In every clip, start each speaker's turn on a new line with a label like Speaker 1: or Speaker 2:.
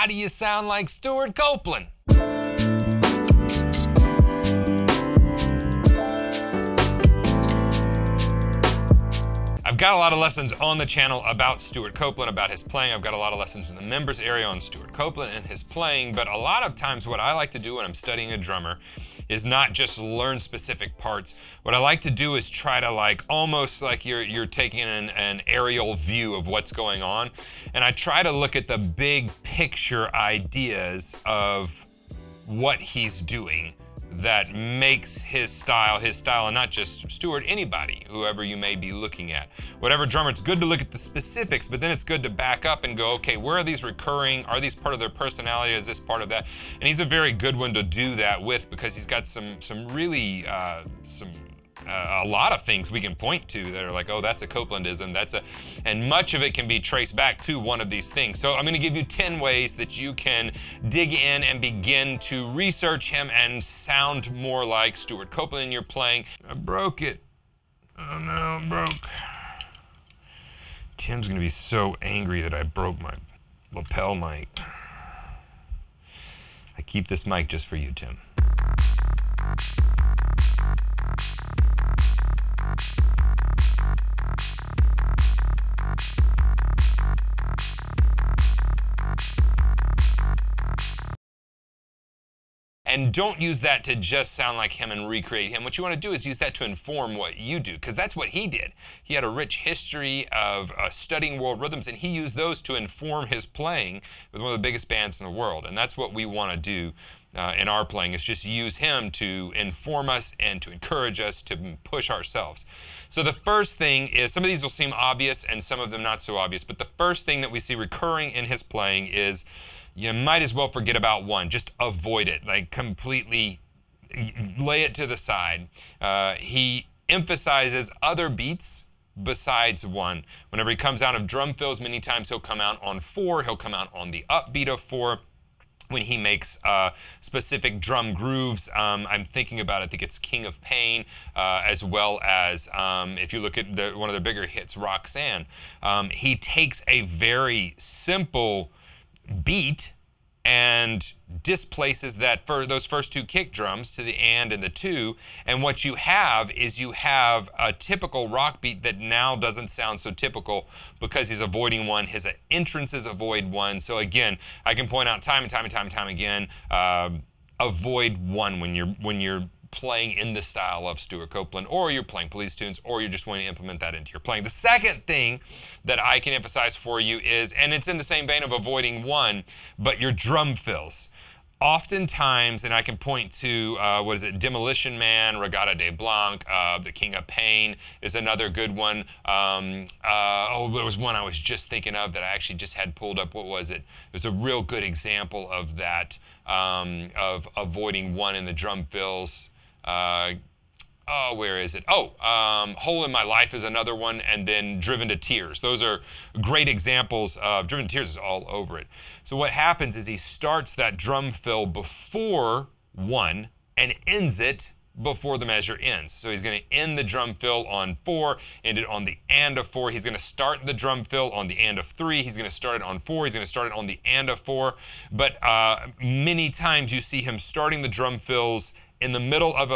Speaker 1: how do you sound like Stewart Copeland? I've got a lot of lessons on the channel about Stewart Copeland, about his playing. I've got a lot of lessons in the members area on Stewart Copeland and his playing, but a lot of times what I like to do when I'm studying a drummer is not just learn specific parts. What I like to do is try to almost like you're taking an aerial view of what's going on, and I try to look at the big picture ideas of what he's doing that makes his style, and not just Stewart, anybody, whoever you may be looking at. Whatever drummer, it's good to look at the specifics, but then it's good to back up and go, okay, where are these recurring? Are these part of their personality? Is this part of that? And he's a very good one to do that with, because he's got some really, a lot of things we can point to that are like, oh, that's a Copelandism, and much of it can be traced back to one of these things. So I'm going to give you 10 ways that you can dig in and begin to research him and sound more like Stewart Copeland in your playing. I broke it. Oh no, it broke. Tim's going to be so angry that I broke my lapel mic. I keep this mic just for you, Tim. And don't use that to just sound like him and recreate him. What you want to do is use that to inform what you do, because that's what he did. He had a rich history of studying world rhythms, and he used those to inform his playing with one of the biggest bands in the world. And that's what we want to do in our playing, is just use him to inform us and to encourage us to push ourselves. So the first thing is, some of these will seem obvious and some of them not so obvious, but the first thing that we see recurring in his playing is, you might as well forget about one. Just avoid it. Like, completely lay it to the side. He emphasizes other beats besides one. Whenever he comes out of drum fills, many times he'll come out on 4. He'll come out on the upbeat of 4. When he makes specific drum grooves, I'm thinking about, I think it's King of Pain, as well as, if you look at one of their bigger hits, Roxanne, he takes a very simple beat and displaces that for those first 2 kick drums to the and the 2, and what you have is you have a typical rock beat that now doesn't sound so typical because he's avoiding 1. His entrances avoid 1. So again, I can point out time and time again, avoid 1 when you're playing in the style of Stewart Copeland, or you're playing police tunes, or you're just wanting to implement that into your playing. The second thing that I can emphasize for you is, and it's in the same vein of avoiding 1, but your drum fills. Oftentimes, and I can point to, Demolition Man, Regatta de Blanc, the King of Pain is another good one. There was one I was just thinking of that I actually just had pulled up. What was it? It was a real good example of that, of avoiding 1 in the drum fills. Where is it? Hole in My Life is another one, and then Driven to Tears. Those are great examples of, Driven to Tears is all over it. So what happens is he starts that drum fill before 1 and ends it before the measure ends. So he's going to end the drum fill on 4, end it on the and of 4. He's going to start the drum fill on the and of 3. He's going to start it on 4. He's going to start it on the and of 4. But many times you see him starting the drum fills in the middle of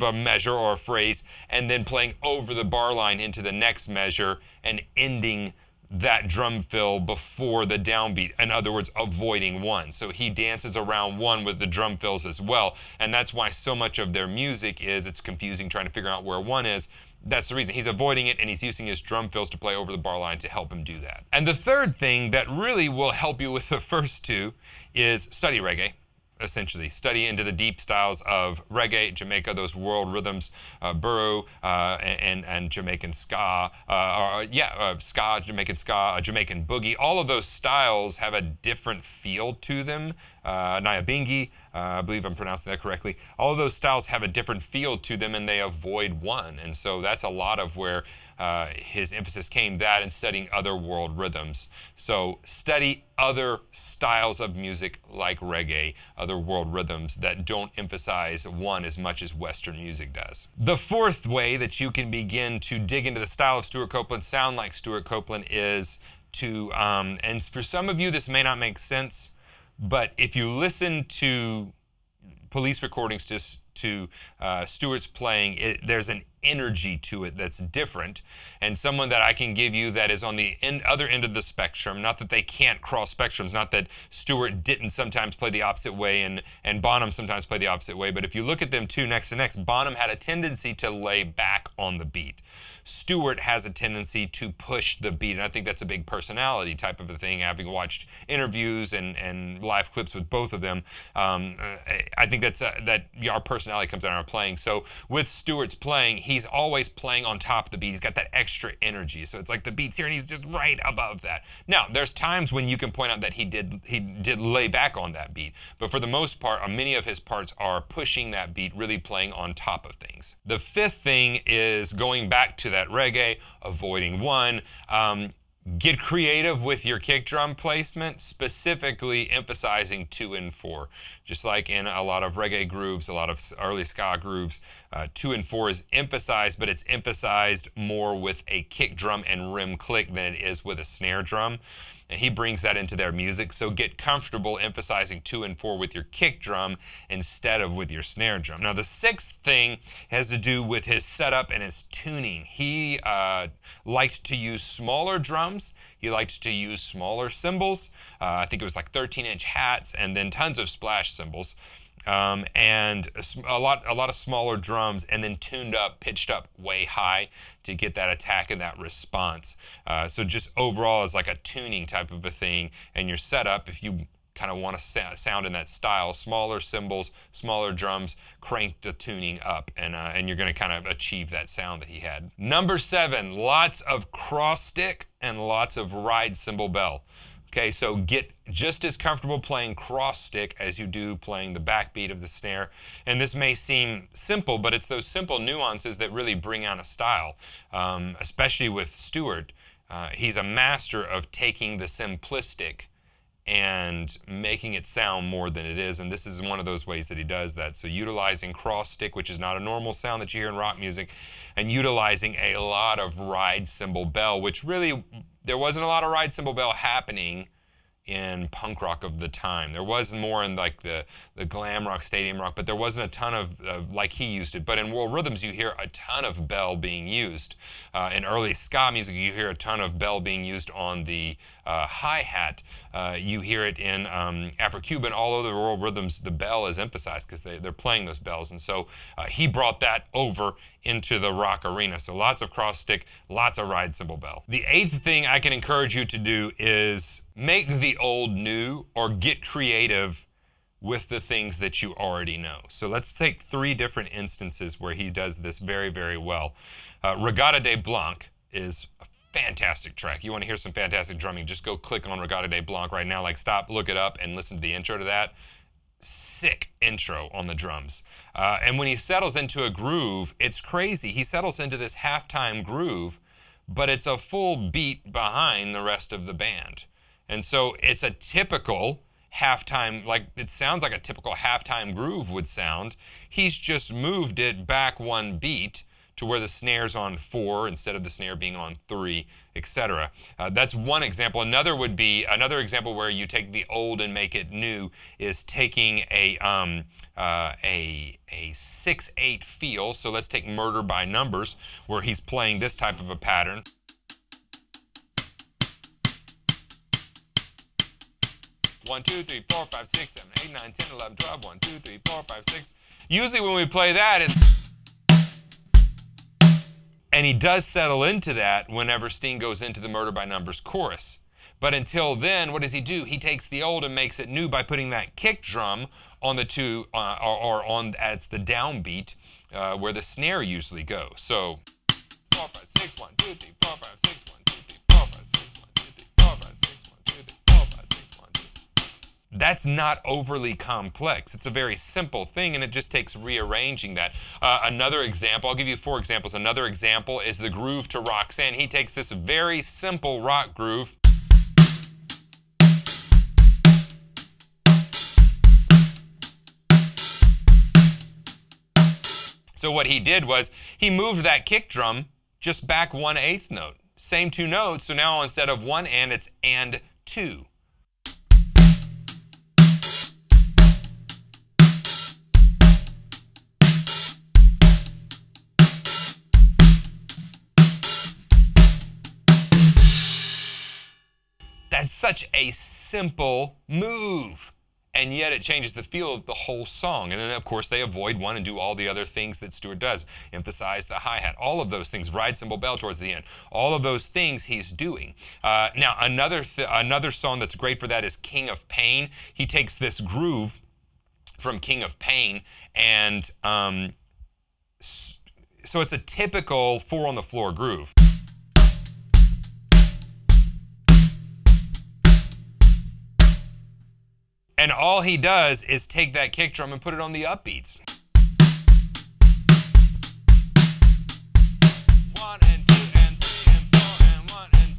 Speaker 1: a measure or a phrase, and then playing over the bar line into the next measure and ending that drum fill before the downbeat. In other words, avoiding 1. So he dances around 1 with the drum fills as well, and that's why so much of their music it's confusing trying to figure out where 1 is. That's the reason. He's avoiding it, and he's using his drum fills to play over the bar line to help him do that. And the third thing that really will help you with the first 2 is study reggae. Essentially, study into the deep styles of reggae, Jamaica, those world rhythms, Buru, and Jamaican ska, ska, Jamaican ska, Jamaican boogie. All of those styles have a different feel to them. Nyabingi, I believe I'm pronouncing that correctly. All of those styles have a different feel to them, and they avoid 1. And so that's a lot of where his emphasis came, that and studying other world rhythms. So study other styles of music like reggae, other world rhythms that don't emphasize 1 as much as Western music does. The fourth way that you can begin to dig into the style of Stewart Copeland, sound like Stewart Copeland, is to, and for some of you this may not make sense, But if you listen to police recordings to Stewart's playing, there's an energy to it that's different, and someone that I can give you that is on the other end of the spectrum, not that they can't cross spectrums, not that Stewart didn't sometimes play the opposite way and Bonham sometimes play the opposite way, but if you look at them two next to next, Bonham had a tendency to lay back on the beat. Stewart has a tendency to push the beat, and I think that's a big personality type of a thing. Having watched interviews and live clips with both of them, I think that our personality comes out in our playing. So with Stewart's playing, he's always playing on top of the beat. He's got that extra energy. So it's like the beat's here and he's just right above that. Now, there's times when you can point out that he did lay back on that beat. But for the most part, many of his parts are pushing that beat, really playing on top of things. The fifth thing is going back to that reggae, avoiding one. Get creative with your kick drum placement, specifically emphasizing 2 and 4. Just like in a lot of reggae grooves, a lot of early ska grooves, 2 and 4 is emphasized, but it's emphasized more with a kick drum and rim click than it is with a snare drum. And he brings that into their music. So get comfortable emphasizing 2 and 4 with your kick drum instead of with your snare drum. Now, the sixth thing has to do with his setup and his tuning. He liked to use smaller drums. He liked to use smaller cymbals. I think it was like 13-inch hats and then tons of splash cymbals. And a lot of smaller drums, and then tuned up, pitched up way high to get that attack and that response. So just overall as like a tuning type of a thing, and your setup, if you kind of want to sound in that style, smaller cymbals, smaller drums, crank the tuning up, and you're going to kind of achieve that sound that he had. Number 7, lots of cross stick and lots of ride cymbal bell. Okay, so get just as comfortable playing cross stick as you do playing the backbeat of the snare. And this may seem simple, but it's those simple nuances that really bring out a style, especially with Stewart. He's a master of taking the simplistic and making it sound more than it is, and this is one of those ways that he does that. So utilizing cross stick, which is not a normal sound that you hear in rock music, and utilizing a lot of ride cymbal bell, which really, there wasn't a lot of ride cymbal bell happening in punk rock of the time. There was more in like the glam rock, stadium rock, but there wasn't a ton of like he used it. But in world rhythms, you hear a ton of bell being used. In early ska music, you hear a ton of bell being used on the hi-hat. You hear it in Afro-Cuban, all over the world rhythms, the bell is emphasized because they're playing those bells. And so he brought that over into the rock arena. So lots of cross stick, lots of ride cymbal bell. The 8th thing I can encourage you to do is make the old new, or get creative with the things that you already know. So let's take 3 different instances where he does this very, very well. Regatta de Blanc is a fantastic track. You want to hear some fantastic drumming, just go click on Regatta de Blanc right now. Like, stop, look it up, and listen to the intro to that. Sick intro on the drums. And when he settles into a groove, it's crazy. He settles into this halftime groove, but it's a full beat behind the rest of the band. And so it's a typical halftime, like it sounds like a typical halftime groove would sound. He's just moved it back 1 beat to where the snare's on 4 instead of the snare being on 3, etc. That's one example. Another example where you take the old and make it new is taking a 6/8 feel. So let's take Murder by Numbers, where he's playing this type of a pattern. One, 2, 3, 4, 5, 6, 7, 8, 9, 10, 11, 12, 1, 2, 3, 4, 5, 6. Usually when we play that, it's... And he does settle into that whenever Sting goes into the Murder by Numbers chorus. But until then, what does he do? He takes the old and makes it new by putting that kick drum on the 2, or on as the downbeat, where the snare usually goes. So 4, 5, 6, 1, 2, 3, 4, 5, 6, 1, 2, 3, 4, 5, 6, 1, 2, 3, 4, 5, 6, 1, 2, 3, 4, 5, 6, 1, 2. That's not overly complex. It's a very simple thing, and it just takes rearranging that. Another example, I'll give you 4 examples. Another example is the groove to Roxanne. He takes this very simple rock groove, so what he did was he moved that kick drum just back 1/8 note. Same 2 notes, so now instead of 1 and, it's and 2. That's such a simple move, and yet it changes the feel of the whole song. And then, of course, they avoid one and do all the other things that Stewart does. Emphasize the hi-hat, all of those things, ride cymbal bell towards the end. All of those things he's doing. Now, another song that's great for that is King of Pain. He takes this groove from King of Pain, and so it's a typical 4 on the floor groove. And all he does is take that kick drum and put it on the upbeats. 1 and 2 and 3 and 4 and 1 and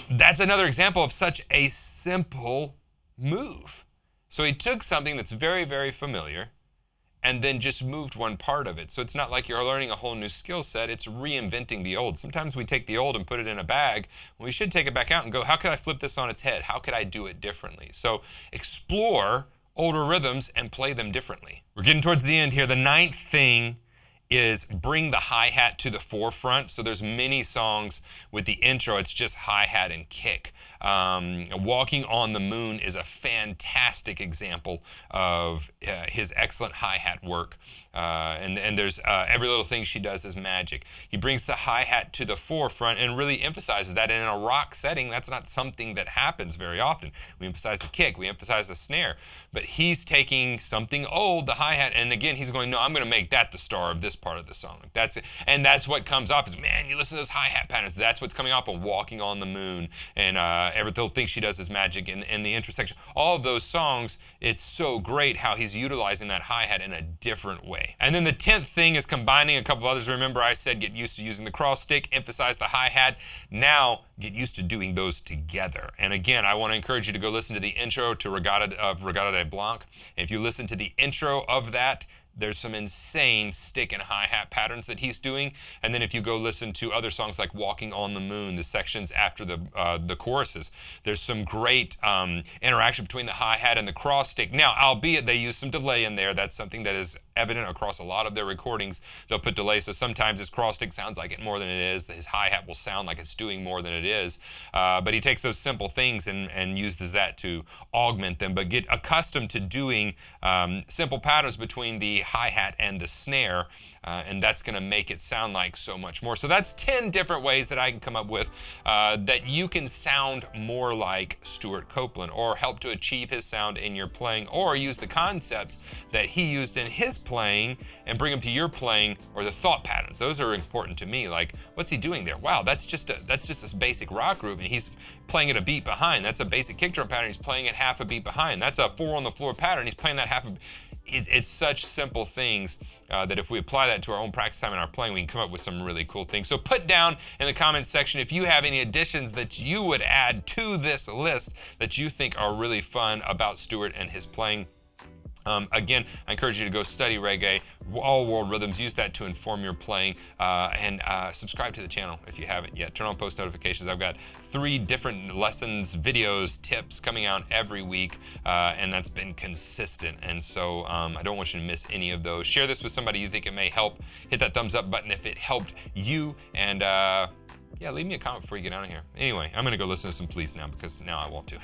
Speaker 1: 2. That's another example of such a simple move. So he took something that's very, very familiar and then just moved one part of it. So it's not like you're learning a whole new skill set, it's reinventing the old. Sometimes we take the old and put it in a bag, when we should take it back out and go, how could I flip this on its head? How could I do it differently? So explore older rhythms and play them differently. We're getting towards the end here. The 9th thing is bring the hi-hat to the forefront. So there's many songs with the intro, it's just hi-hat and kick. Walking on the Moon is a fantastic example of his excellent hi-hat work. And there's Every Little Thing She Does Is Magic. He brings the hi-hat to the forefront and really emphasizes that. And in a rock setting, that's not something that happens very often. We emphasize the kick, we emphasize the snare, but he's taking something old, the hi-hat, and again, he's going, no, I'm going to make that the star of this part of the song. That's it. And that's what comes off is, man, you listen to those hi-hat patterns, that's what's coming off on Walking on the Moon, and Every Little Thing She Does Is Magic, and the intro section. All of those songs, it's so great how he's utilizing that hi-hat in a different way. And then the 10th thing is combining a couple of others. Remember I said get used to using the cross stick, emphasize the hi-hat. Now get used to doing those together. And again, I want to encourage you to go listen to the intro to Regatta de Blanc. And if you listen to the intro of that, there's some insane stick and hi-hat patterns that he's doing. And then if you go listen to other songs like Walking on the Moon, the sections after the choruses, there's some great interaction between the hi-hat and the cross stick. Now, albeit they use some delay in there, that's something that is evident across a lot of their recordings. They'll put delay, so sometimes his cross stick sounds like it more than it is. His hi-hat will sound like it's doing more than it is. But he takes those simple things and uses that to augment them. But get accustomed to doing simple patterns between the hi-hat and the snare, and that's going to make it sound like so much more. So that's 10 different ways that I can come up with that you can sound more like Stewart Copeland, or help to achieve his sound in your playing, or use the concepts that he used in his playing and bring them to your playing, or the thought patterns. Those are important to me. Like, what's he doing there? Wow, that's just a basic rock groove, and he's playing it a beat behind. That's a basic kick drum pattern. He's playing it half a beat behind. That's a 4 on the floor pattern. He's playing that half a beat. It's such simple things that if we apply that to our own practice time and our playing, we can come up with some really cool things. So put down in the comments section if you have any additions that you would add to this list that you think are really fun about Stewart and his playing. Again, I encourage you to go study reggae, all world rhythms, use that to inform your playing, and subscribe to the channel if you haven't yet. Turn on post notifications. I've got 3 different lessons, videos, tips coming out every week, and that's been consistent. And so I don't want you to miss any of those. Share this with somebody you think it may help. Hit that thumbs up button if it helped you, and yeah, leave me a comment before you get out of here. Anyway, I'm going to go listen to some Police now because now I want to.